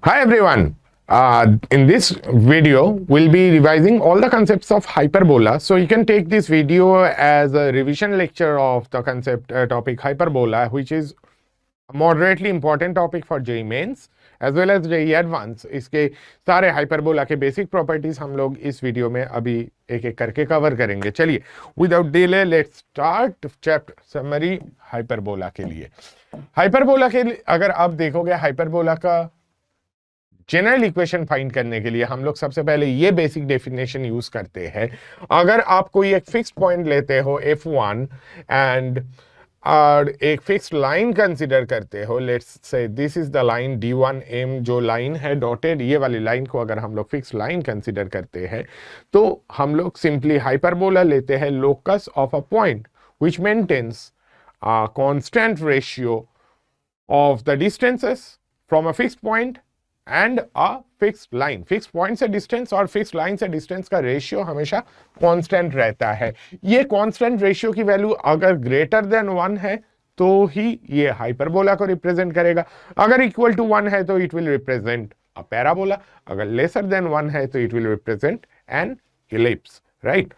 Hi everyone. In this video, we'll be revising all the concepts of hyperbola. So you can take this video as a revision lecture of the concept topic hyperbola, which is a moderately important topic for JEE Mains as well as JEE Advanced. इसके सारे hyperbola के basic properties हम लोग इस video में अभी एक एक करके कवर करेंगे. चलिए, without delay let's start chapter summary hyperbola के लिए. hyperbola के लिए अगर आप देखोगे hyperbola का जनरल इक्वेशन फाइंड करने के लिए हम लोग सबसे पहले ये बेसिक डेफिनेशन यूज करते हैं. अगर आप कोई एक फिक्स्ड पॉइंट लेते हो f1 एंड और एक फिक्स्ड लाइन कंसीडर करते हो, let's say this is the line d1m, जो लाइन है डॉटेड, ये वाली लाइन को अगर हम लोग फिक्स्ड लाइन कंसीडर करते हैं तो हम लोग सिंपली हाइपरबोला लेते हैं locus of a point which maintains a constant ratio of the distances from a fixed point and a fixed line. Fixed point से डिस्टेंस और फिक्स्ड लाइन से डिस्टेंस का रेशियो हमेशा कांस्टेंट रहता है. ये कांस्टेंट रेशियो की वैल्यू अगर ग्रेटर देन 1 है तो ही ये हाइपरबोला को रिप्रेजेंट करेगा. अगर इक्वल टू 1 है तो it will represent a parabola. अगर लेसर देन 1 है तो it will represent N ellipse, right.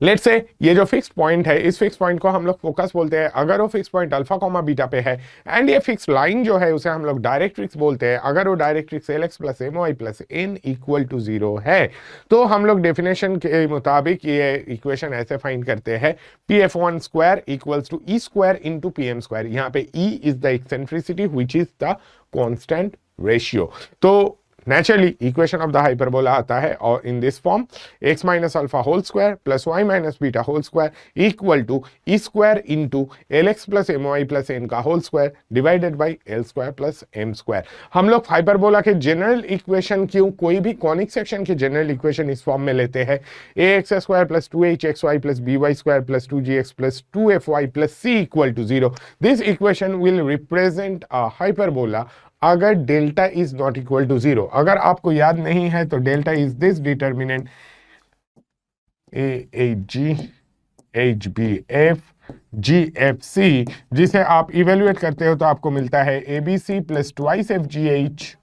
Let's say ये जो फिक्स पॉइंट है, इस फिक्स पॉइंट को हम लोग फोकस बोलते हैं. अगर वो fix point alpha comma beta पे है एंड ये फिक्स लाइन जो है उसे हम लोग डायरेक्ट्रिक्स बोलते हैं. अगर वो directrix lx plus my plus n equal to 0 है तो हम लोग डेफिनेशन के मुताबिक ये इक्वेशन ऐसे फाइंड करते हैं pf1 square equals to e square into pm square. यहाँ पे e is the eccentricity which is the constant ratio. तो naturally equation of the hyperbola आता है और in this form x minus alpha whole square plus y minus beta whole square equal to e square into lx plus my plus n का whole square divided by l square plus m square. हम लोग hyperbola के general equation क्यों कोई भी conic section के general equation इस form में लेते हैं ax square plus 2hxy plus by square plus 2gx plus 2fy plus c equal to 0. This equation will represent a hyperbola अगर delta is not equal to 0. अगर आपको याद नहीं है तो delta is this determinant AG HBF GFC, जिसे आप evaluate करते हो तो आपको मिलता है ABC plus twice FGH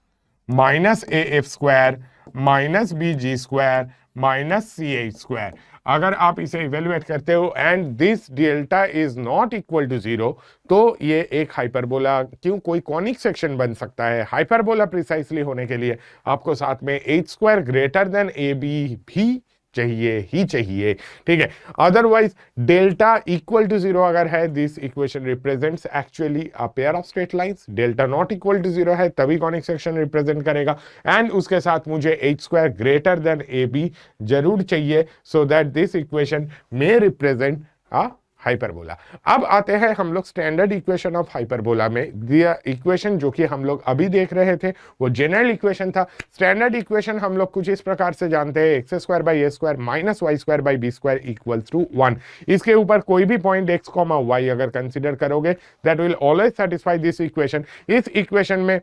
minus AF square minus BG square minus CH square. अगर आप इसे इवेल्युएट करते हो and this delta is not equal to 0 तो ये एक हाइपरबोला क्यों कोई कॉनिक सेक्शन बन सकता है. हाइपरबोला प्रिसाइसली होने के लिए आपको साथ में h square greater than AB भी चाहिए ही चाहिए, ठीक है. अदरवाइज डेल्टा इक्वल टू 0 अगर है, this equation represents actually a pair of straight lines. Delta not equal to 0 है तभी कॉनिक सेक्शन रिप्रेजेंट करेगा एंड उसके साथ मुझे h square greater than AB जरूर चाहिए so that this equation may represent a hyperbola. अब आते हैं हम लोग स्टैंडर्ड इक्वेशन ऑफ हाइपरबोला में. दिया इक्वेशन जो कि हम लोग अभी देख रहे थे वो जनरल इक्वेशन था. स्टैंडर्ड इक्वेशन हम लोग कुछ इस प्रकार से जानते हैं x square by a square minus y square by b square equals to 1. इसके ऊपर कोई भी पॉइंट एक्स कॉमा वाई अगर कंसिडर करोगे that will always satisfy this equation. इस इक्वेशन में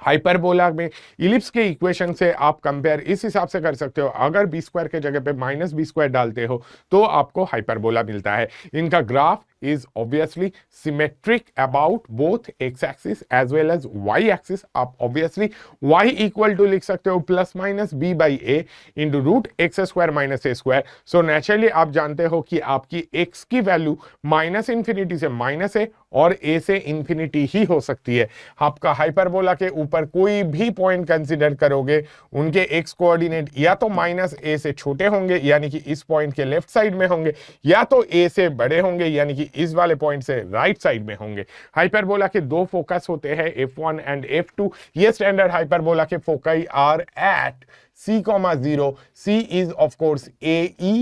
हाइपरबोला में इलिप्स के इक्वेशन से आप कंपेयर इस हिसाब से कर सकते हो. अगर बी स्क्वायर के जगह पे माइनस बी स्क्वायर डालते हो तो आपको हाइपरबोला मिलता है. इनका graph is obviously symmetric about both x axis as well as y axis. आप obviously y equal to लिख सकते हो plus minus b by a into root x square minus a square. So naturally आप जानते हो कि आपकी x की वैल्यू माइनस इंफिनिटी से माइनस ए और a से इंफिनिटी ही हो सकती है. आपका हाइपरबोला के ऊपर कोई भी पॉइंट कंसिडर करोगे उनके x कोऑर्डिनेट या तो माइनस a से छोटे होंगे यानी कि इस पॉइंट के लेफ्ट साइड में होंगे या तो a से बड़े होंगे यानी कि इस वाले पॉइंट से राइट साइड में होंगे. हाइपरबोला के दो फोकस होते हैं f1 एंड f2. ये स्टैंडर्ड हाइपरबोला के foci are at c, 0. c is of course AE,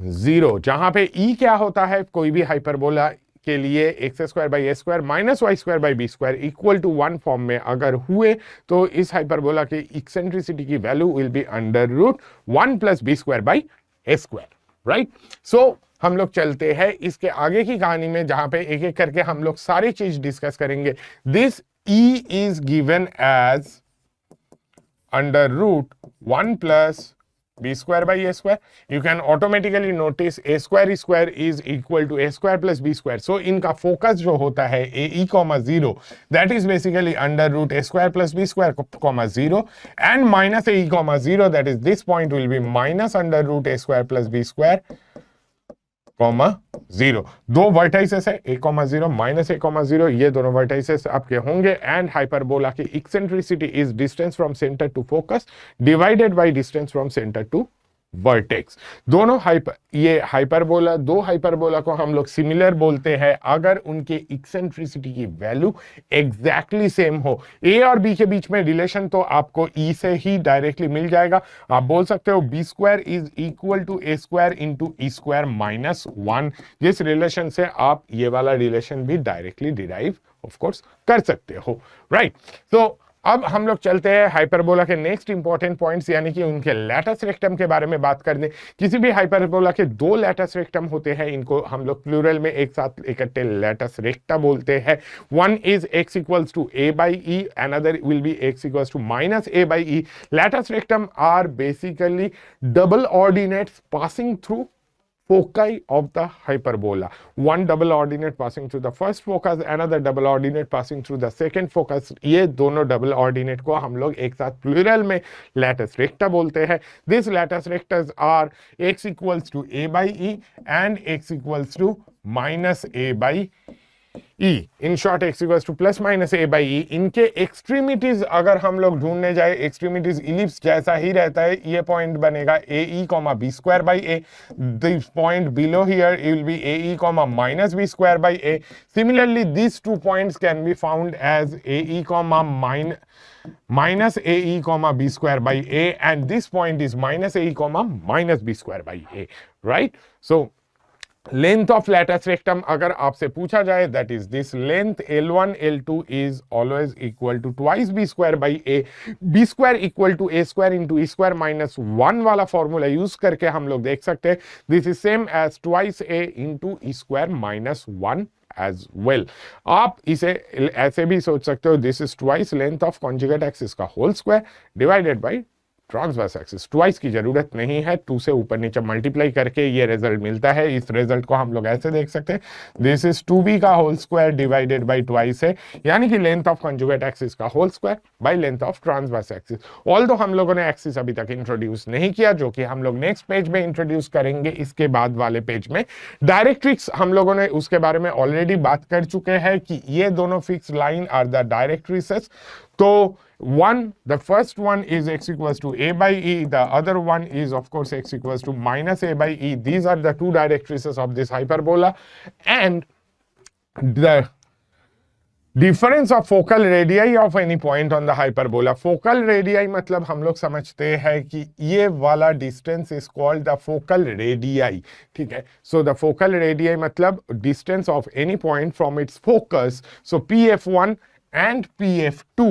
0. जहां पे E क्या होता है कोई भी हाइपरबोला के लिए x square by a square minus y square by b square equal to 1 form में अगर हुए तो इस हाइपरबोला के एक्सेंट्रिसिटी की value will be under root 1 plus b square by a square, right. So हम लोग चलते हैं इसके आगे की कहानी में जहां पे एक एक करके हम लोग सारी चीज डिस्कस करेंगे. This E is given as under root 1 plus b square by a square. You can automatically notice a square is equal to a square plus b square. So इनका focus जो होता है a comma 0, that is basically under root a square plus b square comma 0, and minus a comma 0, that is this point will be minus under root a square plus b square comma 0. दो vertices है a comma 0 minus a comma 0, ये दोनों vertices आपके होंगे. And hyperbola की eccentricity is distance from centre to focus divided by distance from centre to vertex. दोनों ये hyperbola, दो हाइपरबोला को हम लोग सिमिलर बोलते हैं अगर उनके एक्सेंट्रिसिटी की वैल्यू एग्जैक्टली सेम हो. ए और बी के बीच में रिलेशन तो आपको ई से ही डायरेक्टली मिल जाएगा. आप बोल सकते हो b square is equal to a square into e square minus 1. जिस रिलेशन से आप ये वाला रिलेशन भी डायरेक्टली डिराइव ऑफ कोर्स कर सकते हो, राइट. तो अब हम लोग चलते हैं हाइपरबोला के नेक्स्ट इंपॉर्टेंट पॉइंट्स, यानी कि उनके लैटस रेक्टम के बारे में बात करने. किसी भी हाइपरबोला के दो लैटस रेक्टम होते हैं, इनको हम लोग प्लूरल में एक साथ इकट्ठे लैटस रेक्टा बोलते हैं. One is x equals to a by e, another will be x equals to minus a by e. Latus rectum are basically double ordinates passing through foci of the hyperbola. One double ordinate passing through the first focus, another double ordinate passing through the second focus. ये दोनों double ordinate को हम लोग एक साथ plural में latus recta बोलते हैं. These latus rectas are x equals to a by e and x equals to minus a by E. In short x equals to plus minus a by e. इनके extremities अगर हम लोग ढूंढने जाए, extremities ellipse जैसा ही रहता है. ये पॉइंट बनेगा a e comma b square by a. This point below here it will be a e comma minus b square by a. Similarly this two points can be found as a e comma minus ae comma b square by a, and this point is minus ae comma minus b square by a, right? So length of latus rectum अगर आपसे पूछा जाए, that is this length L1 L2 is always equal to twice b square by a. B square equal to a square into e square minus 1 वाला formula use करके हम लोग देख सकते हैं. This is same as twice a into e square minus 1 as well. आप इसे ऐसे भी सोच सकते हो, this is twice length of conjugate axis का whole square divided by transverse axis. Twice की जरूरत नहीं है, 2 से ऊपर नीचे मल्टीप्लाई करके ये रिजल्ट मिलता है. इस रिजल्ट को हम लोग ऐसे देख सकते हैं, दिस इज 2b का whole square divided by twice है, यानी कि लेंथ ऑफ कंजुगेट एक्सिस का whole square by length of transverse axis. Although हम लोगों ने एक्सिस अभी तक इंट्रोड्यूस नहीं किया, जो कि हम लोग नेक्स्ट पेज में इंट्रोड्यूस करेंगे. इसके बाद वाले पेज में डायरेक्ट्रिक्स हम लोगों ने उसके बारे में ऑलरेडी बात कर चुके हैं कि ये दोनों fix line are the directrices. तो the first one is x equals to a by e, the other one is of course x equals to minus a by e. These are the two directrices of this hyperbola, and the difference of focal radii of any point on the hyperbola. Focal radii मतलब हम लोग समझते हैं कि ये वाला distance is called the focal radii, ठीक है. So the focal radii मतलब distance of any point from its focus. So pf1 and pf2,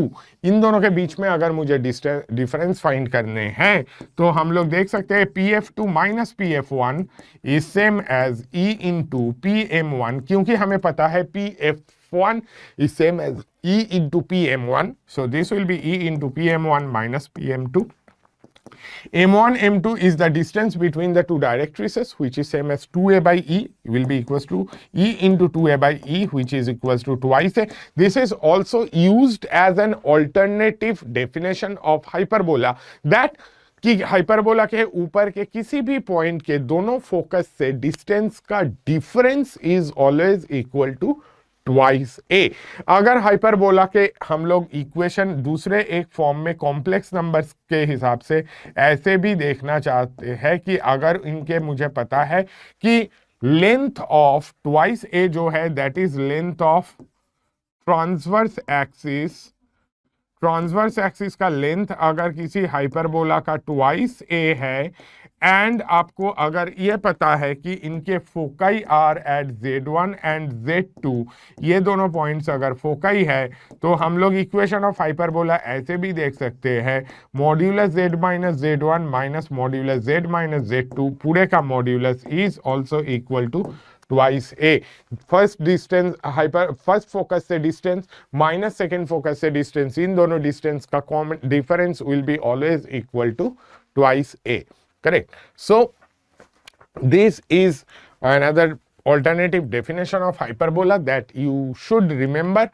इन दोनों के बीच में अगर मुझे डिफरेंस फाइंड करने हैं तो हम लोग देख सकते हैं pf2 minus pf1 is same as e into pm1, क्योंकि हमें पता है pf1 is same as e into pm1. So this will be e into pm1 minus pm2. M1, M2 is the distance between the two directrices, which is same as 2a by e, will be equals to e into 2a by e, which is equals to twice a. This is also used as an alternative definition of hyperbola, that कि hyperbola के ऊपर के किसी भी point के दोनों focus से distance का difference is always equal to twice a. अगर हाइपरबोला के हम लोग इक्वेशन दूसरे एक फॉर्म में कॉम्प्लेक्स नंबर्स के हिसाब से ऐसे भी देखना चाहते हैं कि अगर इनके मुझे पता है कि लेंथ ऑफ ट्वाइस ए जो है that is length of transverse axis का लेंथ अगर किसी हाइपरबोला का ट्वाइस ए है, एंड आपको अगर ये पता है कि इनके foci are eight Z1 and Z2, ये दोनों पॉइंट्स अगर फोकाई है, तो हम लोग इक्वेशन ऑफ हाइपरबोला ऐसे भी देख सकते हैं, modulus Z minus Z1 minus modulus Z minus Z2 पूरे का modulus is also equal to twice a. First focus से डिस्टेंस माइनस सेकेंड फोकस से डिस्टेंस, इन दोनों डिस्टेंस का common difference will be always equal to twice a. Correct. So this is another alternative definition of hyperbola that you should remember.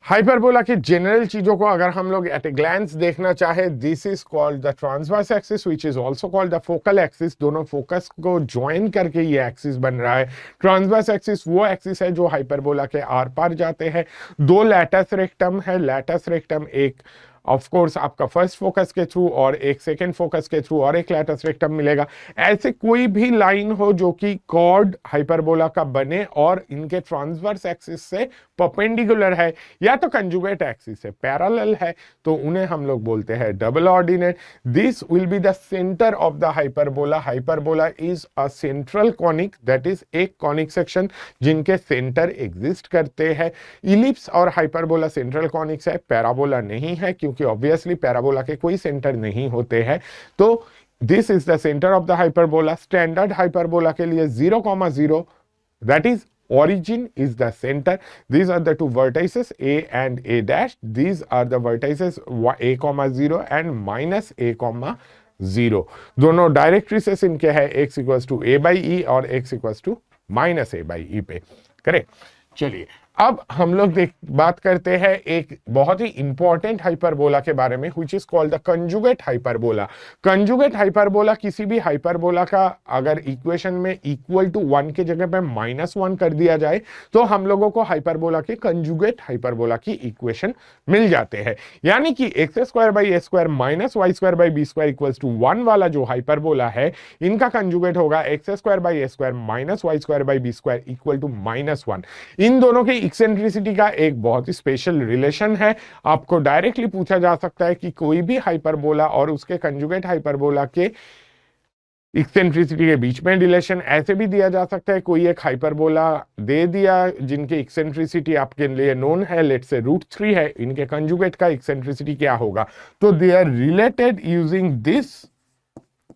Hyperbola के general चीजों को अगर हम लोग एट ए ग्लैंस देखना चाहे, this is called the transverse axis which is also called the focal axis. दोनों focus को ज्वाइन करके ये एक्सिस बन रहा है. ट्रांसवर्स एक्सिस वो एक्सिस है जो हाइपरबोला के आर पार जाते हैं. दो लैटस रेक्टम है. लैटस रेक्टम एक ऑफ कोर्स आपका फर्स्ट फोकस के थ्रू और एक सेकेंड फोकस के थ्रू और एक लैटस रेक्टम मिलेगा. ऐसे कोई भी लाइन हो जो कि कॉर्ड हाइपरबोला का बने और इनके ट्रांसवर्स एक्सिस से परपेंडिकुलर है या तो कंजुगेट एक्सिस से पैरेलल है, तो उन्हें हम लोग बोलते हैं double ordinate. This will be the centre of the hyperbola. Hyperbola is a central conic, that is एक कॉनिक सेक्शन जिनके सेंटर एग्जिस्ट करते हैं. इलिप्स और हाइपरबोला सेंट्रल कॉनिक्स है, पैराबोला नहीं है, क्योंकि ऑब्वियसली पैराबोला के कोई सेंटर नहीं होते हैं. तो this is the centre of the hyperbola. Standard hyperbola के लिए 0,0 that is origin is the center. These are the two vertices A and A dash. These are the vertices A, 0 and minus A, 0. दोनों directrices इनके है x equals to A by E और x equals to minus A by E पे. Correct. चलिए अब हम लोग बात करते हैं एक बहुत ही इंपॉर्टेंट हाइपरबोला के बारे में, which is called the conjugate hyperbola. Conjugate hyperbola किसी भी हाइपरबोला का अगर इक्वेशन में इक्वल टू 1 के जगह पे -1 कर दिया जाए तो हम लोगों को हाइपरबोला के कंजुगेट हाइपरबोला की इक्वेशन मिल जाते हैं. यानी कि x² by a² minus y² by b² equals to 1 वाला जो हाइपरबोला है, इनका कंजुगेट होगा x² by a² minus y² by b² equal to -1. इन दोनों के एक्सेंट्रिसिटी का एक बहुत ही स्पेशल रिलेशन है. आपको डायरेक्टली पूछा जा सकता है कि कोई भी हाइपरबोला और उसके कंजुगेट हाइपरबोला के एक्सेंट्रिसिटी के बीच में रिलेशन ऐसे भी दिया जा सकता है. कोई एक हाइपरबोला दे दिया जिनके एक्सेंट्रिसिटी आपके लिए नोन है, लेट्स से √3 है, इनके कंजुगेट का एक्सेंट्रिसिटी क्या होगा? तो they are related using this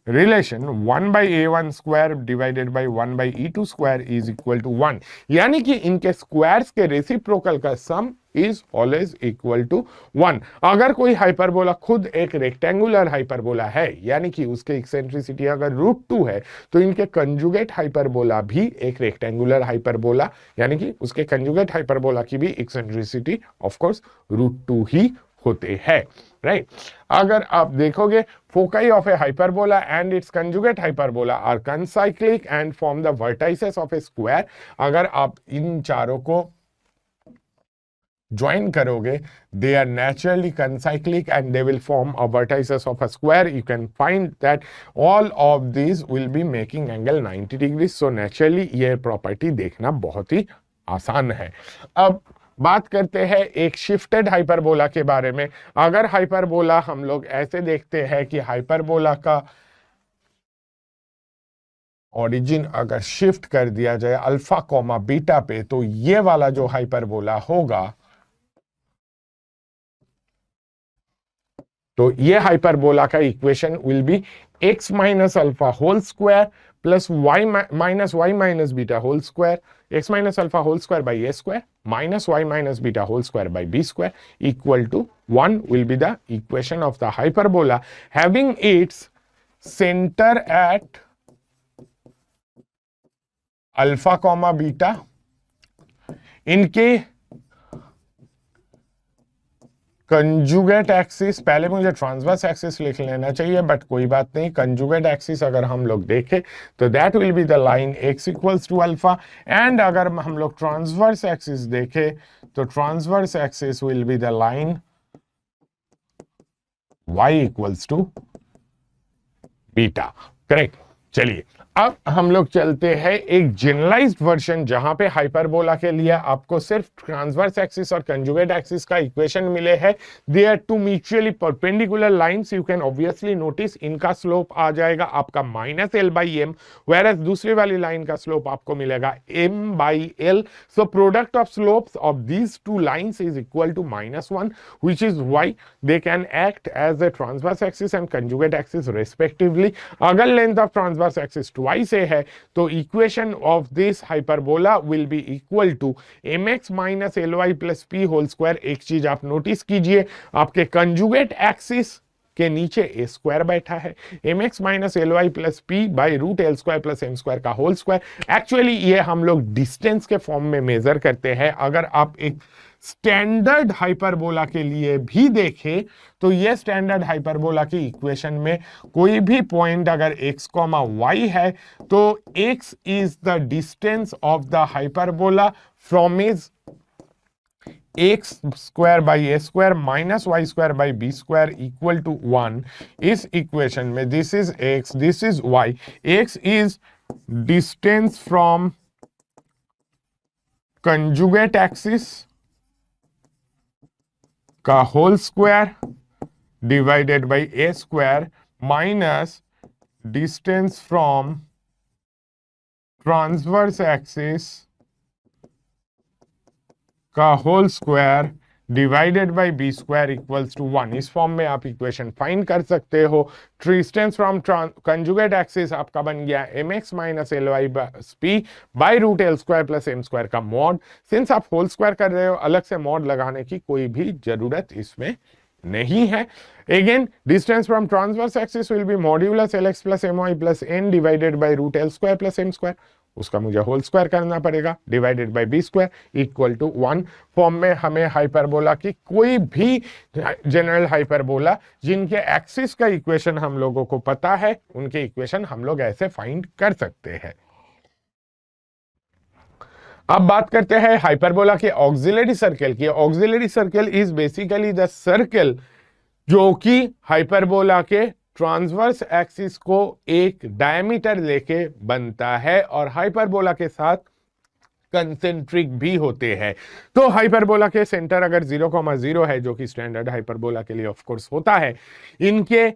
relation 1 by a1 square divided by 1 by e2 square is equal to 1. यानी कि इनके स्क्वायर्स के रेसिप्रोकल का सम is always equal to 1. अगर कोई हाइपरबोला खुद एक रेक्टेंगुलर हाइपरबोला है, यानी कि उसके एक्सेंट्रिसिटी अगर √2 है, तो इनके कंजुगेट हाइपरबोला भी एक रेक्टेंगुलर हाइपरबोला, यानी कि उसके कंजुगेट हाइपरबोला की भी एक्सेंट्रिसिटी ऑफ कोर्स √2 ही होते हैं. राइट. अगर आप देखोगे foci of a hyperbola and its conjugate hyperbola are concyclic and form the vertices of a square. अगर आप इन चारों को ज्वाइन करोगे, they are naturally concyclic and they will form a vertices of a square. You can find that all of these will be making angle 90 degrees. So naturally ये property देखना बहुत ही आसान है. अब बात करते हैं एक शिफ्टेड हाइपरबोला के बारे में. अगर हाइपरबोला हम लोग ऐसे देखते हैं कि हाइपरबोला का ओरिजिन अगर शिफ्ट कर दिया जाए अल्फा कॉमा बीटा पे, तो ये वाला जो हाइपरबोला होगा, तो ये हाइपरबोला का equation will be x minus alpha whole square plus y minus y minus beta whole square, x minus alpha whole square by a square minus y minus beta whole square by b square equal to 1 will be the equation of the hyperbola having its center at alpha comma beta. इनके conjugate axis, पहले मुझे transverse axis लिख लेना चाहिए but कोई बात नहीं. Conjugate axis अगर हम लोग देखें तो that will be the line x equals to alpha, and अगर हम लोग ट्रांसवर्स एक्सिस देखें तो transverse axis will be the line y equals to beta. Correct. चलिए अब हम लोग चलते हैं एक जनरलाइज्ड वर्जन जहां पे हाइपरबोला के लिए आपको सिर्फ ट्रांसवर्स एक्सिस और कंजुगेट एक्सिस का इक्वेशन मिले हैं. They are two mutually perpendicular lines. You can obviously notice इनका स्लोप आ जाएगा आपका -l/m, वेयर दूसरी वाली लाइन का स्लोप आपको मिलेगा m/l. So product of slopes of these two lines is equal to -1, which is why they can act as a transverse axis and conjugate axis respectively. अगर length of transverse axis twice है तो equation of this hyperbola will be equal to mx minus ly plus p whole square. एक चीज आप notice कीजिए, आपके conjugate axis के नीचे ए स्क्वायर बैठा है, m x minus l y plus p by root l square plus m square का होल स्क्वायर। एक्चुअली ये हम लोग डिस्टेंस के फॉर्म में मेजर करते हैं। अगर आप एक स्टैंडर्ड हाइपरबोला के लिए भी देखें तो ये स्टैंडर्ड हाइपरबोला की इक्वेशन में कोई भी पॉइंट अगर x, y है तो x is the distance of the hyperbola from is x square by a square minus y square by b square equal to 1। इस इक्वेशन में this is x, this is y, x is distance from conjugate axis का whole square divided by a square minus distance from transverse axis का whole square divided by b square equals to 1। इस form में आप equation find कर सकते हो। Distance from conjugate axis आपका बन गया m x minus l y p by root l square plus m square का मॉड। सिंस आप होल स्क्वायर कर रहे हो अलग से मॉड लगाने की कोई भी जरूरत इसमें नहीं है। Again distance from transverse axis will be modulus l x plus m y plus n divided by root l square plus m square, उसका मुझे होल स्क्वायर करना पड़ेगा divided by b square equal to 1। Form में हमें hyperbola की कोई भी general hyperbola जिनके एक्सिस का इक्वेशन हम लोगों को पता है उनके इक्वेशन हम लोग ऐसे फाइंड कर सकते हैं। अब बात करते हैं हाइपरबोला के ऑक्सिलरी सर्कल की। Auxiliary circle is basically the circle जो कि हाइपरबोला के ट्रांसवर्स एक्सिस को एक डायमीटर लेके बनता है और हाइपरबोला के साथ कंसेंट्रिक भी होते हैं। तो हाइपरबोला के सेंटर अगर 0,0 है जो कि स्टैंडर्ड हाइपरबोला के लिए ऑफ कोर्स होता है, इनके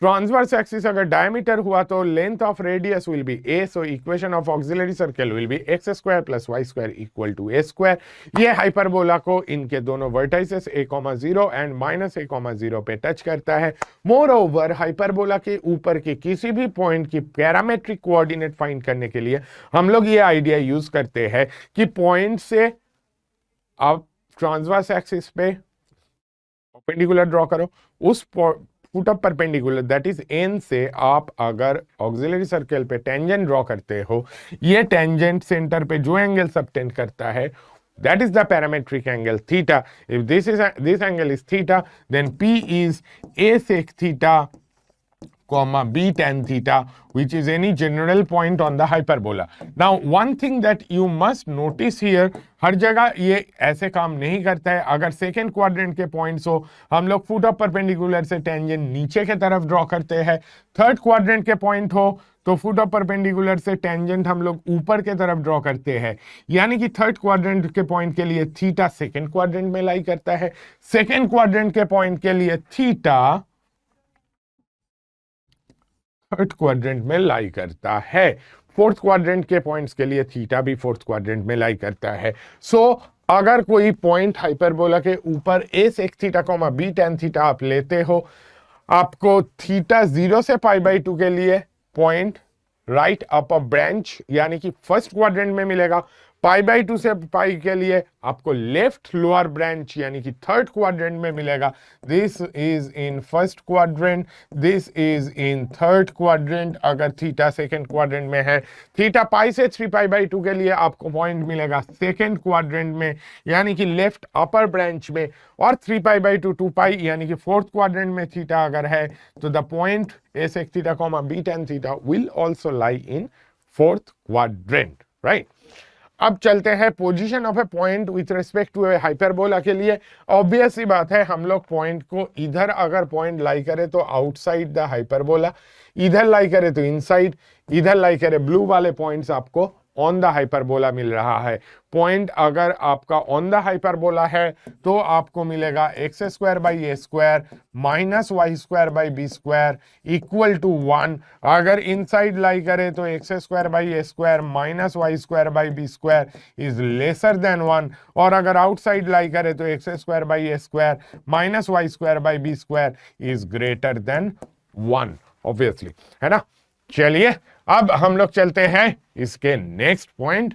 ट्रांसवर्स एक्सिस अगर डायमीटर हुआ तो length of radius will be a, so equation of auxiliary circle will be x square plus y square equal to a square. ये हाइपरबोला को इनके दोनों vertices a,0 and minus a,0 पे touch करता है। मोर ओवर हाइपरबोला के ऊपर के किसी भी पॉइंट की पैरामेट्रिक कोऑर्डिनेट फाइंड करने के लिए हम लोग ये आइडिया यूज करते हैं कि पॉइंट से आप ट्रांसवर्स एक्सिस पे परपेंडिकुलर ड्रॉ करो, उस put up perpendicular that is an से आप अगर ऑक्सिलरी सर्कल पे टेंजेंट ड्रॉ करते हो, ये टेंजेंट सेंटर पे जो एंगल सबटेंड करता है that is the parametric angle theta. If this angle is theta, then P is a sec theta comma b tan theta, which is any general point on the hyperbola. Now one thing that you must notice here, हर जगह ये ऐसे काम नहीं करता है। अगर second quadrant के points हो हम लोग फुट ऑफ परपेंडिकुलर से टेंजेंट नीचे के तरफ ड्रॉ करते हैं। थर्ड क्वाड्रेंट के पॉइंट हो तो फुट ऑफ परपेंडिकुलर से टेंजेंट हम लोग ऊपर के तरफ ड्रॉ करते हैं। यानी कि थर्ड क्वाड्रेंट के पॉइंट के लिए थीटा सेकेंड क्वाड्रेंट में लाई करता है, सेकेंड क्वाड्रेंट के पॉइंट के लिए थीटा थर्ड क्वाड्रेंट में लाई करता है, फोर्थ क्वाड्रेंट के पॉइंट्स के लिए थीटा भी फोर्थ क्वाड्रेंट में लाई करता है। सो अगर कोई पॉइंट हाइपरबोला के ऊपर a sec theta comma b tan theta आप लेते हो, आपको थीटा 0 से π/2 के लिए पॉइंट राइट अपर ब्रांच यानी कि फर्स्ट क्वाड्रेंट में मिलेगा। π/2 से पाई के लिए आपको लेफ्ट लोअर ब्रांच यानी कि थर्ड क्वाड्रेंट में मिलेगा। This is in first quadrant, this is in third quadrant. अगर थीटा सेकेंड क्वाड्रेंट में है, थीटा पाई से 3π/2 के लिए आपको पॉइंट मिलेगा सेकेंड क्वाड्रेंट में यानी कि लेफ्ट अपर ब्रांच में, और 3π/2 2π यानी कि फोर्थ क्वाड्रेंट में थीटा अगर है तो the point a sec theta comma b tan theta will also lie in fourth quadrant, right. अब चलते हैं position of a point with respect to a hyperbola के लिए। ऑब्वियस सी बात है हम लोग पॉइंट को इधर अगर पॉइंट लाई करे तो आउटसाइड द हाइपरबोला, इधर लाई करे तो इनसाइड, इधर लाई करे ब्लू वाले पॉइंट्स आपको ऑन द हाइपरबोला मिल रहा है। पॉइंट अगर आपका ऑन द हाइपरबोला है तो आपको मिलेगा x square by a square minus y square by b square equal to 1। अगर इनसाइड लाई करे तो x square by a square minus y square by b square is lesser than 1, और अगर outside lie करे तो x square by a square minus y square by b square is greater than 1, obviously, है ना। चलिए अब हम लोग चलते हैं इसके नेक्स्ट पॉइंट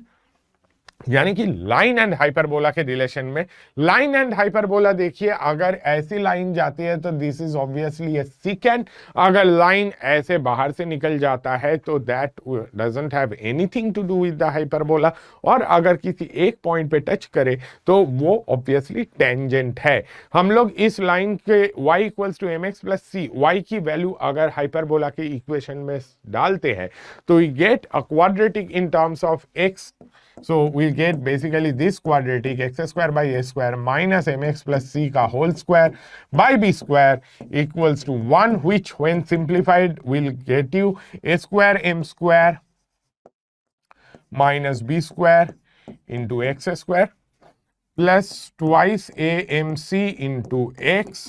यानी कि लाइन एंड हाइपरबोला के रिलेशन में, लाइन एंड हाइपरबोला देखिए, अगर ऐसी लाइन जाती है तो this is obviously a secant, अगर लाइन ऐसे बाहर से निकल जाता है तो that doesn't have anything to do with the hyperbola, और अगर किसी एक पॉइंट पे टच करे तो वो ऑब्वियसली टेंजेंट है। हम लोग इस लाइन के y equals to m x plus c, y की वैल्यू अगर हाइपरबोला के इक्वेशन में डालते हैं तो we get a quadratic in terms of x. So we'll get basically this quadratic x square by a square minus mx plus c ka whole square by b square equals to 1, which when simplified will get you a square m square minus b square into x square plus twice amc into x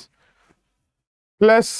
plus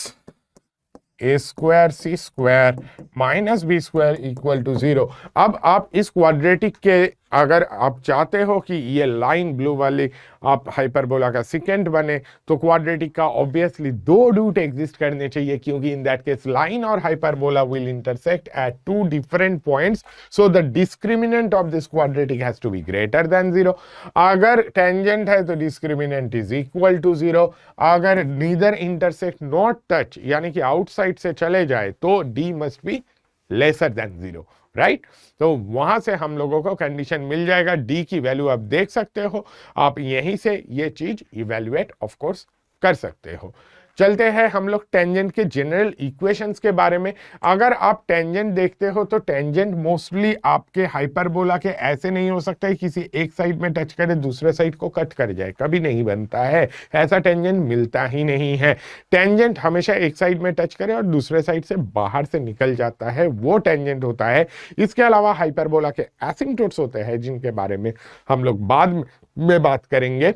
a square c square minus b square equal to 0। अब आप इस quadratic के, अगर आप चाहते हो कि ये लाइन ब्लू वाली आप हाइपरबोला का सेकेंड बने तो क्वाड्रेटिक का ऑब्वियसली दो रूट एग्जिस्ट करने चाहिए, क्योंकि इन दैट केस लाइन और hyperbola will intersect at two different points, so the discriminant of this quadratic has to be greater than 0। अगर टेंजेंट है तो डिस्क्रिमिनेंट इज इक्वल टू 0। अगर नीदर इंटरसेक्ट नॉट टच यानी कि outside से चले जाए तो D must be lesser than 0, right. तो वहां से हम लोगों को कंडीशन मिल जाएगा, डी की वैल्यू आप देख सकते हो, आप यहीं से ये चीज इवेल्युएट ऑफ कोर्स कर सकते हो। चलते हैं हम लोग टेंजेंट के जनरल इक्वेशंस के बारे में। अगर आप टेंजेंट देखते हो तो टेंजेंट मोस्टली आपके हाइपरबोला के ऐसे नहीं हो सकता है किसी एक साइड में टच करे दूसरे साइड को कट कर जाए, कभी नहीं बनता है, ऐसा टेंजेंट मिलता ही नहीं है। टेंजेंट हमेशा एक साइड में टच करे और दूसरे साइड से बाहर से निकल जाता है, वो टेंजेंट होता है। इसके अलावा हाइपरबोला के एसिम्पटोट्स होते हैं जिनके बारे में हम लोग बाद में बात करेंगे।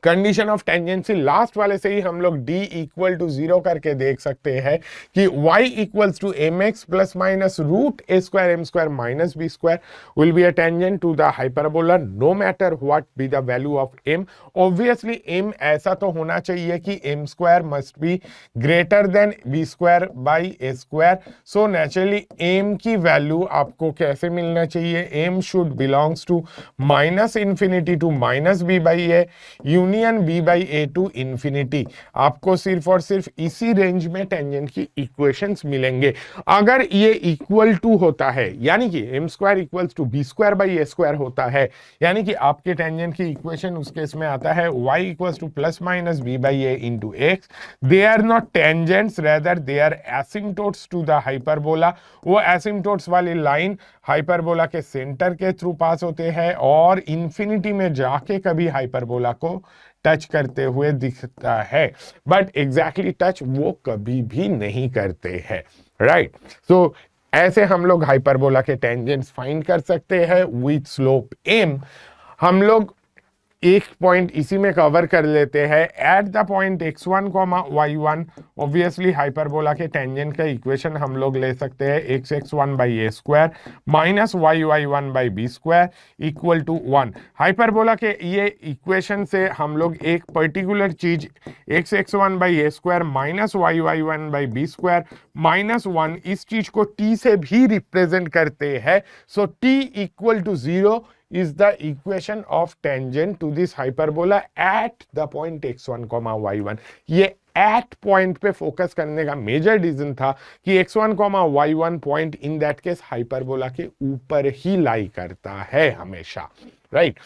कंडीशन ऑफ टेंजेंसी लास्ट वाले से ही हम लोग d इक्वल टू 0 करके देख सकते हैं कि y equals to m x plus minus root a square m square minus b square will be a tangent to the hyperbola no matter what be the value of m। Obviously m ऐसा तो होना चाहिए कि m square must be greater than b square by a square. So naturally m की value आपको कैसे मिलना चाहिए, m should belongs to minus infinity to minus b by A union b by a to infinity. आपको सिर्फ और सिर्फ इसी रेंज में टेंजेंट की इक्वेशंस मिलेंगे। अगर ये इक्वल टू होता है यानी कि m square equals to b square by a square होता है, यानी कि आपके टेंजेंट की इक्वेशन उस केस में आता है y equals to plus minus b by a into x. They are not tangents, rather they are asymptotes to the hyperbola. वो एसिम्पटोट्स वाली लाइन हाइपरबोला के सेंटर के थ्रू पास होते हैं और इंफिनिटी में जाके कभी हाइपरबोला को टच करते हुए दिखता है, बट एग्जैक्टली टच वो कभी भी नहीं करते हैं, राइट। सो ऐसे हम लोग हाइपरबोला के टेंजेंट्स फाइंड कर सकते हैं विथ स्लोप m। हम लोग एक पॉइंट इसी में कवर कर लेते हैं। At the point x1, y1 obviously hyperbola के टेंजेंट का इक्वेशन हम लोग ले सकते हैं x(x1) by a square minus y(y1) by b square equal to 1। Hyperbola के ये इक्वेशन से हम लोग एक पर्टिकुलर चीज x(x1) by a square minus y(y1) by b square minus 1 इस चीज को t से भी रिप्रेजेंट करते हैं। So t equal to 0 is the equation of tangent to this hyperbola at the point x1, y1। ये at point पे focus करने का मेजर रीजन था कि x1, y1 point in that case hyperbola के ऊपर ही लाई करता है हमेशा, राइट।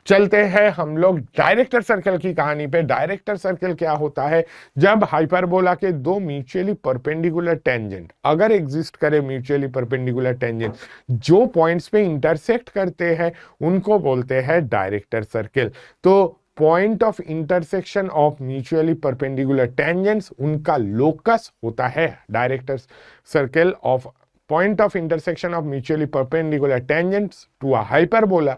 चलते हैं हम लोग डायरेक्टर सर्कल की कहानी पे। डायरेक्टर सर्कल क्या होता है, जब हाइपरबोला के दो म्यूचुअली परपेंडिकुलर टेंजेंट अगर एग्जिस्ट करे, म्यूचुअली परपेंडिकुलर टेंजेंट जो पॉइंट्स पे इंटरसेक्ट करते हैं उनको बोलते हैं डायरेक्टर सर्कल। तो point of intersection of mutually perpendicular tangents उनका लोकस होता है director circle of point of intersection of mutually perpendicular tangents to a hyperbola.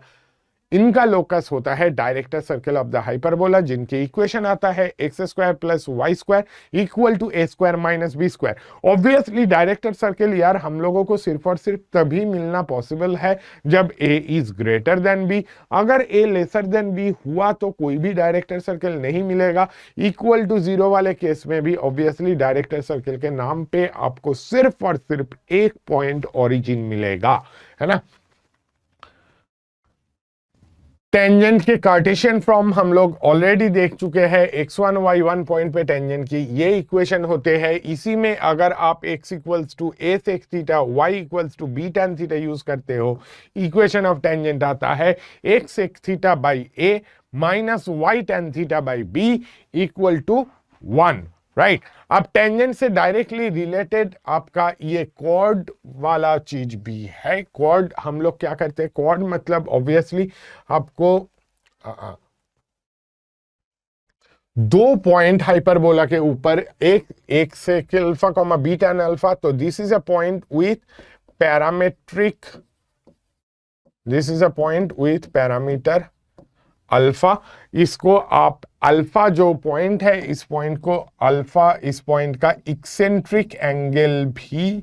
इनका लोकस होता है director circle of the hyperbola, जिनके इक्वेशन आता है x square plus y square equal to a square minus b square. Obviously director circle यार हम लोगों को सिर्फ और सिर्फ तभी मिलना पॉसिबल है जब ए इज ग्रेटर देन बी। अगर ए लेसर देन बी हुआ तो कोई भी डायरेक्टर सर्कल नहीं मिलेगा। इक्वल टू 0 वाले केस में भी ऑब्वियसली डायरेक्टर सर्कल के नाम पे आपको सिर्फ और सिर्फ एक पॉइंट ओरिजिन मिलेगा, है ना। टेंजेंट के कार्टेशियन फॉर्म हम लोग ऑलरेडी देख चुके हैं, x1 y1 पॉइंट पे टेंजेंट की ये इक्वेशन होते हैं। इसी में अगर आप x equals to a sec theta, y equals to b tan theta use करते हो, इक्वेशन ऑफ टेंजेंट आता है x sec theta by a minus y tan theta by b equal to 1, right. अब टेंजेंट से डायरेक्टली रिलेटेड आपका ये cord वाला चीज भी है। कॉर्ड हम लोग क्या करते हैं, कॉर्ड मतलब ऑब्वियसली आपको दो पॉइंट हाइपरबोला के ऊपर एक से alpha comma b tan alpha, तो this is a point with parametric, this is a point with parameter alpha. इसको आप अल्फा जो पॉइंट है, इस पॉइंट को अल्फा, इस पॉइंट का इक्सेंट्रिक एंगल भी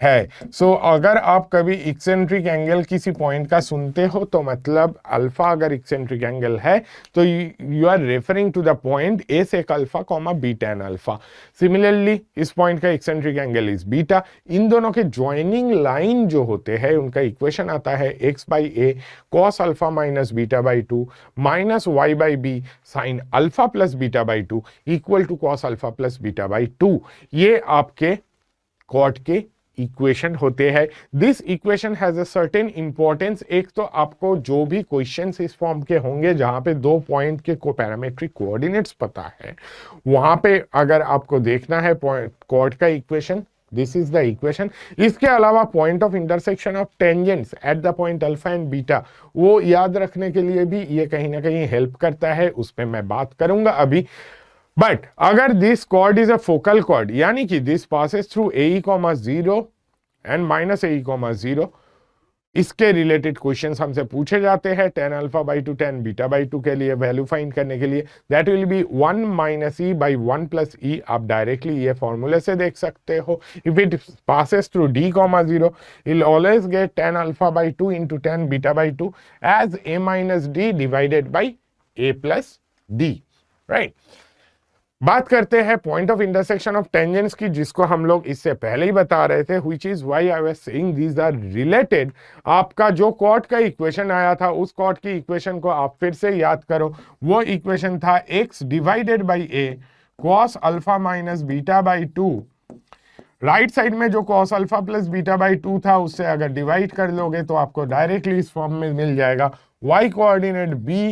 है। सो अगर आप कभी इक्सेंट्रिक एंगल किसी पॉइंट का सुनते हो तो मतलब अल्फा अगर इक्सेंट्रिक एंगल है तो you are referring to the point a sec alpha comma b tan alpha. Similarly इस पॉइंट का इक्सेंट्रिक एंगल इज बीटा। इन दोनों के ज्वाइनिंग लाइन जो होते हैं उनका इक्वेशन आता है x by a cos alpha minus beta by 2 minus y by b sine alpha plus beta by 2 equal to cos alpha plus beta by 2। ये आपके कॉट के इक्वेशन होते हैं। This equation has a certain importance. एक तो आपको जो भी क्वेश्चंस इस फॉर्म के होंगे जहां पे दो पॉइंट के को पैरामेट्रिक कोऑर्डिनेट्स पता है, वहां पे अगर आपको देखना है कॉर्ड का equation, this is the equation. इसके अलावा point of intersection of tangents at the point alpha and beta, वो याद रखने के लिए भी ये कहीं ना कहीं हेल्प करता है, उस पर मैं बात करूंगा अभी। बट अगर this chord is a focal chord, यानी कि this passes through a comma 0 and minus a comma 0, इसके रिलेटेड क्वेश्चंस हमसे पूछे जाते हैं tan alpha by 2 tan beta by 2 के लिए वैल्यू फाइंड करने के लिए, that will be 1 minus e by 1 plus e. आप डायरेक्टली ये फॉर्मूले से देख सकते हो। If it passes through d comma 0, you'll always get tan alpha by 2 into tan beta by 2 as a minus d divided by a plus d, right. बात करते हैं point of intersection of tangents की, जिसको हम लोग इससे पहले ही बता रहे थे, which is why I was saying these are related. आपका जो कॉट का इक्वेशन आया था उस कॉट की इक्वेशन को आप फिर से याद करो। वो इक्वेशन था x divided by a cos alpha minus beta by 2। Right side में जो cos alpha plus beta by 2 था उससे अगर डिवाइड कर लोगे तो आपको डायरेक्टली इस फॉर्म में मिल जाएगा y coordinate b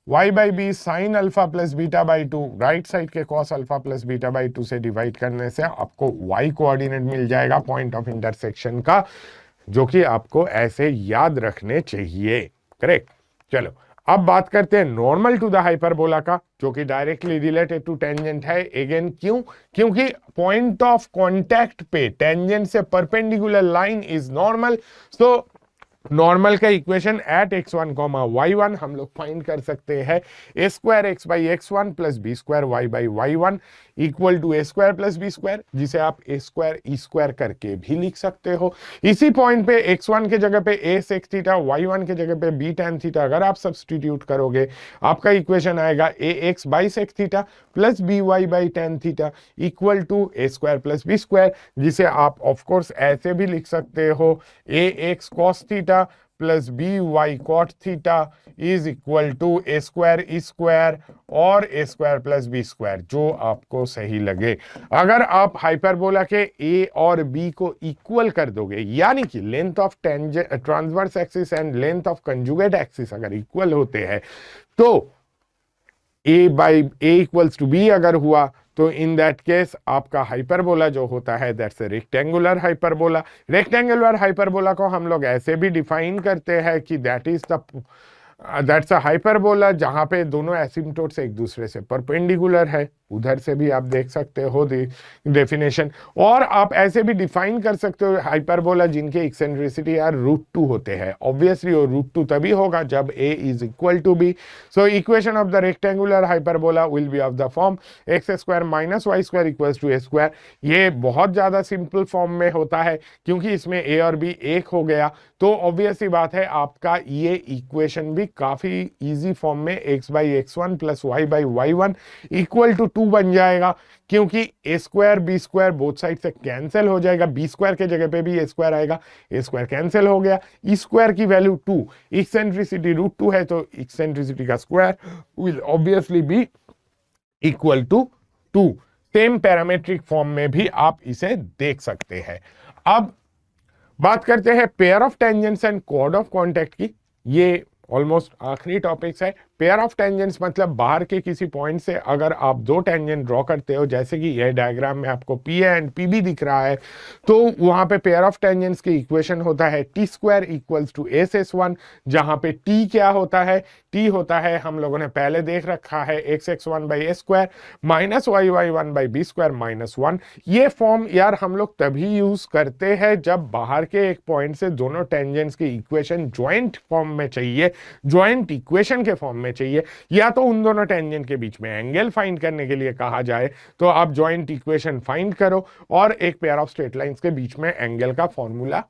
y by b sine alpha plus beta by 2। Right side के cos alpha plus beta by 2 से डिवाइड करने से आपको y कोऑर्डिनेट मिल जाएगा पॉइंट ऑफ इंटरसेक्शन का, जो कि आपको ऐसे याद रखने चाहिए, करेक्ट। चलो अब बात करते हैं नॉर्मल टू द हाइपरबोला का, जो कि डायरेक्टली रिलेटेड टू टेंजेंट है। अगेन क्यों? क्योंकि पॉइंट ऑफ कॉन्टैक्ट पे टेंजेंट से perpendicular line is normal. So normal का equation at x1 comma y1 हम लोग फाइंड कर सकते हैं a square x by x1 plus b square y by y1 equal to a square plus b square, जिसे आप a square e square करके भी लिख सकते हो। इसी पॉइंट पे x1 के जगह पे a सेक थीटा, y1 के जगह पे b tan थीटा अगर आप सब्स्टिट्यूट करोगे आपका इक्वेशन आएगा ax by sec theta plus by by tan theta equal to a square plus b square, जिसे आप ऑफकोर्स ऐसे भी लिख सकते हो ax cos theta plus b y cot theta is equal to a square e square और a square plus b square, जो आपको सही लगे। अगर आप हाइपरबोला के ए और बी को इक्वल कर दोगे, यानी कि length of transverse axis and length of conjugate axis अगर इक्वल होते हैं, तो a by a equals to b अगर हुआ तो इन दैट केस आपका हाइपरबोला जो होता है that's a rectangular hyperbola. Rectangular hyperbola को हम लोग ऐसे भी डिफाइन करते हैं कि दैट्स अ हाइपरबोला जहां पे दोनों एसिम्पटोट्स एक दूसरे से परपेंडिकुलर है। उधर से भी आप देख सकते हो डेफिनेशन। और आप ऐसे भी डिफाइन कर सकते हो हाइपरबोला जिनके एक्सेंट्रिसिटी यार √2 होते हैं। ऑब्वियसली वो √2 तभी होगा जब a is equal to b। So equation of the rectangular hyperbola will be of the form x square minus y square equals to a square. ये बहुत ज्यादा सिंपल फॉर्म में होता है क्योंकि इसमें a और b एक हो गया, तो ऑब्वियसली बात है आपका ये इक्वेशन भी काफी इजी फॉर्म में x by x1 plus y by y1 equal to 2 बन जाएगा, क्योंकि a square b square both side से कैंसिल हो जाएगा, बी स्क्वायर के जगह पे भी ए स्क्वायर आएगा, ए स्क्वायर कैंसिल हो गया, ई स्क्वायर की वैल्यू 2, एक्सेंट्रिसिटी √2 है तो एक्सेंट्रिसिटी का square will obviously be equal to 2। Same parametric form में भी आप इसे देख सकते हैं। अब बात करते हैं pair of tangents and code of contact की। ये ऑलमोस्ट आखिरी टॉपिक्स है। पेयर ऑफ टेंजेंट्स मतलब बाहर के किसी पॉइंट से अगर आप दो टेंजेंट ड्रॉ करते हो, जैसे कि यह डायग्राम में आपको P A and P B दिख रहा है, तो वहां पे पेयर ऑफ टेंजेंट्स की इक्वेशन होता है T square equals to S S one, जहां पे टी क्या होता है, टी होता है, हम लोगों ने पहले देख रखा है, x x one by a square minus y y one by b square minus one. ये फॉर्म यार हम लोग तभी यूज करते हैं जब बाहर के एक पॉइंट से दोनों टेंजेंट्स की इक्वेशन ज्वाइंट फॉर्म में चाहिए, ज्वाइंट इक्वेशन के फॉर्म में चाहिए, या तो उन दोनों टेंजेंट के बीच में एंगल फाइंड करने के लिए कहा जाए तो आप ज्वाइंट इक्वेशन फाइंड करो, और एक पेयर ऑफ स्ट्रेट लाइंस के बीच में एंगल का formula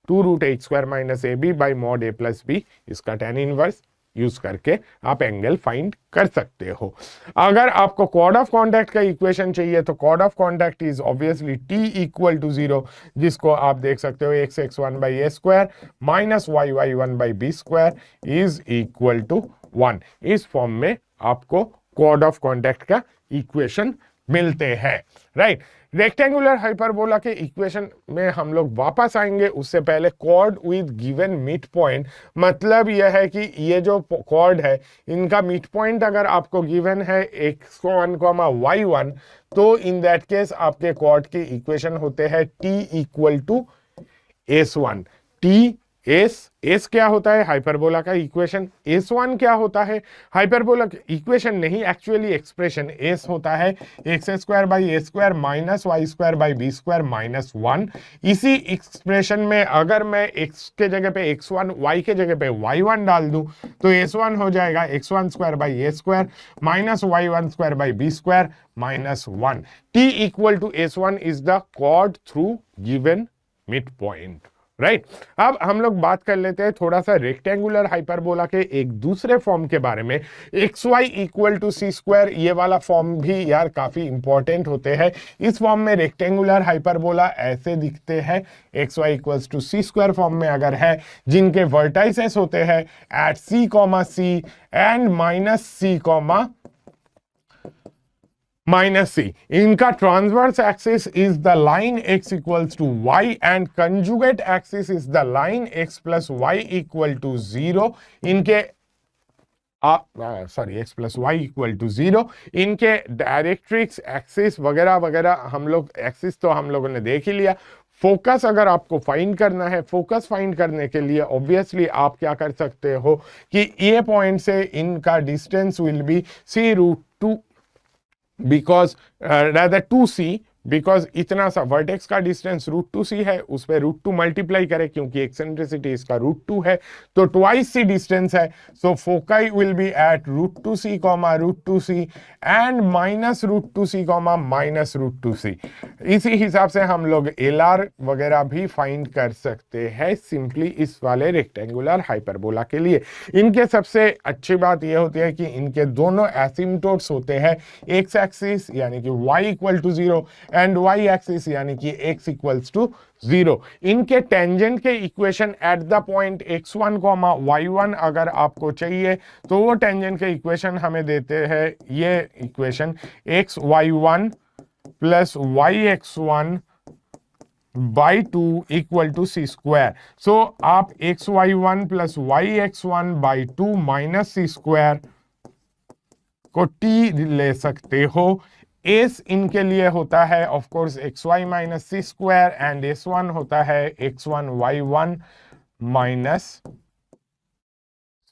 2√h² minus a b by mod a plus b, इसका tan इनवर्स यूज करके आप एंगल फाइंड कर सकते हो। अगर आपको कॉर्ड ऑफ कॉन्टैक्ट का इक्वेशन चाहिए तो chord of contact is obviously T equal to 0, जिसको आप देख सकते हो x x one by a square minus y y one by b square is equal to 1। इस फॉर्म में आपको कॉर्ड ऑफ कॉन्टैक्ट का इक्वेशन मिलते हैं, राइट। रेक्टेंगुलर हाइपरबोला के इक्वेशन में हम लोग वापस आएंगे, उससे पहले cord with given mid point, मतलब यह है कि ये जो कॉर्ड है इनका मिड पॉइंट अगर आपको गिवन है x1, y1, तो इन दैट केस आपके कॉर्ड के इक्वेशन होते हैं t equal to s1। t S क्या होता है, हाइपरबोला का इक्वेशन। s1 क्या होता है, हाइपरबोला इक्वेशन नहीं, एक्चुअली एक्सप्रेशन एस होता है x square by a square minus y square by b square minus 1। इसी एक्सप्रेशन में अगर मैं x के जगह पे x1, y के जगह पे y1 डाल दूं तो s1 हो जाएगा x1 square by a square minus y1 square by b square minus 1। t equal to s1 is the chord through given mid point, right. अब हम लोग बात कर लेते हैं थोड़ा सा रेक्टेंगुलर हाइपरबोला के एक दूसरे फॉर्म के बारे में, x y equal to c square. ये वाला फॉर्म भी यार काफी इंपॉर्टेंट होते हैं। इस फॉर्म में रेक्टेंगुलर हाइपरबोला ऐसे दिखते हैं, x y equals to c square form में अगर है, जिनके वर्टाइसेस होते हैं at c comma c and minus c comma minus c. इनका transverse axis is the line x equals to y and conjugate axis is the line x plus y equal to 0। इनके x plus y equal to 0। इनके directrix axis वगैरह वगैरह हम लोग, axis तो हम लोगों ने देख ही लिया। फोकस अगर आपको फाइंड करना है, फोकस फाइंड करने के लिए ऑब्वियसली आप क्या कर सकते हो कि ये पॉइंट से इनका distance will be c√2 because rather 2c, because इतना सा वर्टेक्स का डिस्टेंस √2c है, उस पर √2 मल्टीप्लाई करें क्योंकि एक्सेंट्रिसिटी इसका √2 है, तो ट्वाइस सी डिस्टेंस है। So foci will be at √2c comma √2c and minus √2c comma minus √2c। इसी हिसाब से हम लोग एलआर वगैरह भी फाइंड कर सकते हैं सिंपली इस वाले रेक्टेंगुलर हाइपरबोला के लिए। इनके सबसे अच्छी बात यह होती है कि इनके दोनों एसिम्पटोट्स होते हैं, एक्स एक्सिस यानी कि y equal to 0 and y axis यानी कि x इक्वल्स टू 0। इनके टेंजेंट के equation eight the point x1, y1 अगर आपको चाहिए तो वो टेंजेंट के इक्वेशन हमें देते हैं ये equation xy1 plus yx1 by 2 equal to c square. So आप xy1 plus yx1 by 2 minus c square को t ले सकते हो। एस इनके लिए होता है of course xy minus c square and s1 होता है x1 y1 minus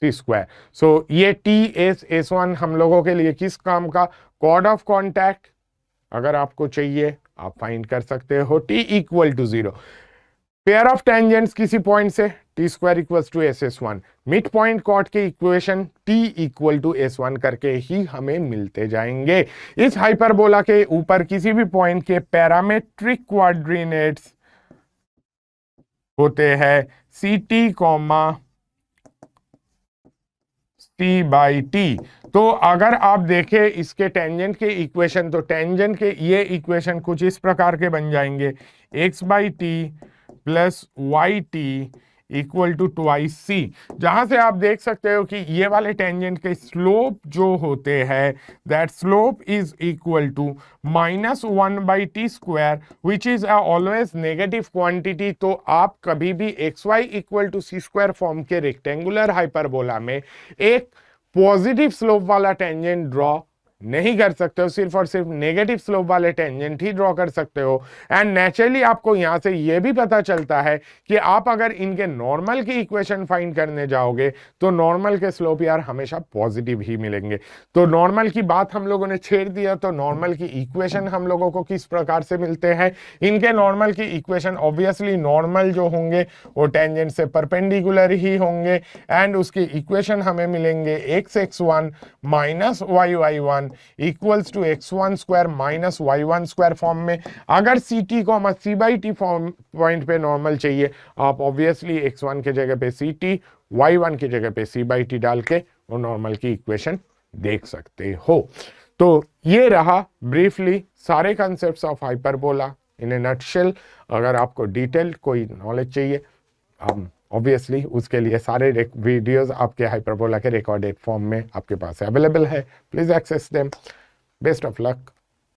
c square. सो ये टी एस s1 हम लोगों के लिए किस काम का, कॉर्ड ऑफ कॉन्टैक्ट अगर आपको चाहिए आप फाइंड कर सकते हो t equal to 0। Pair of tangents किसी पॉइंट से t square equals to S S one, mid point chord के equation t equal to s1 करके ही हमें मिलते जाएंगे। इस हाइपरबोला के ऊपर किसी भी पॉइंट के पैरामेट्रिक क्वाड्रिनेट्स होते हैं ct, टी बाई टी। तो अगर आप देखें इसके टेंजेंट के इक्वेशन, तो टेंजेंट के ये इक्वेशन कुछ इस प्रकार के बन जाएंगे, x by t plus y t equal to twice c, जहां से आप देख सकते हो कि ये वाले टेंजेंट के स्लोप जो होते हैं, that slope is equal to -1 by t square which is always negative quantity. तो आप कभी भी x y equal to c square form के रेक्टेंगुलर हाइपरबोला में एक पॉजिटिव स्लोप वाला टेंजेंट ड्रॉ नहीं कर सकते हो, सिर्फ और सिर्फ नेगेटिव स्लोप वाले टेंजेंट ही ड्रॉ कर सकते हो। एंड नेचुरली आपको यहां से यह भी पता चलता है कि आप अगर इनके नॉर्मल की इक्वेशन फाइंड करने जाओगे तो नॉर्मल के स्लोप यार हमेशा पॉजिटिव ही मिलेंगे। तो नॉर्मल की बात हम लोगों ने छेड़ दिया, तो नॉर्मल की इक्वेशन हम लोगों को किस प्रकार से मिलते हैं, इनके नॉर्मल की इक्वेशन ऑब्वियसली नॉर्मल जो होंगे वो टेंजेंट से परपेंडिकुलर ही होंगे एंड उसकी इक्वेशन हमें मिलेंगे x(x1) minus y(y1) equals to x1 square minus y1 square form में। अगर सी टी को हम c by t form point पे नॉर्मल चाहिए, आप ऑब्वियसली x1 के जगह पे सी टी, y1 की जगह पे सी बाई टी डाल के वो नॉर्मल की इक्वेशन देख सकते हो। तो ये रहा ब्रीफली सारे concepts of hyperbola in A nutshell. अगर आपको डिटेल कोई नॉलेज चाहिए, ऑब्वियसली उसके लिए सारे वीडियोस आपके हाइपरबोला के रिकॉर्डेड फॉर्म में आपके पास अवेलेबल है, please access them. Best of luck.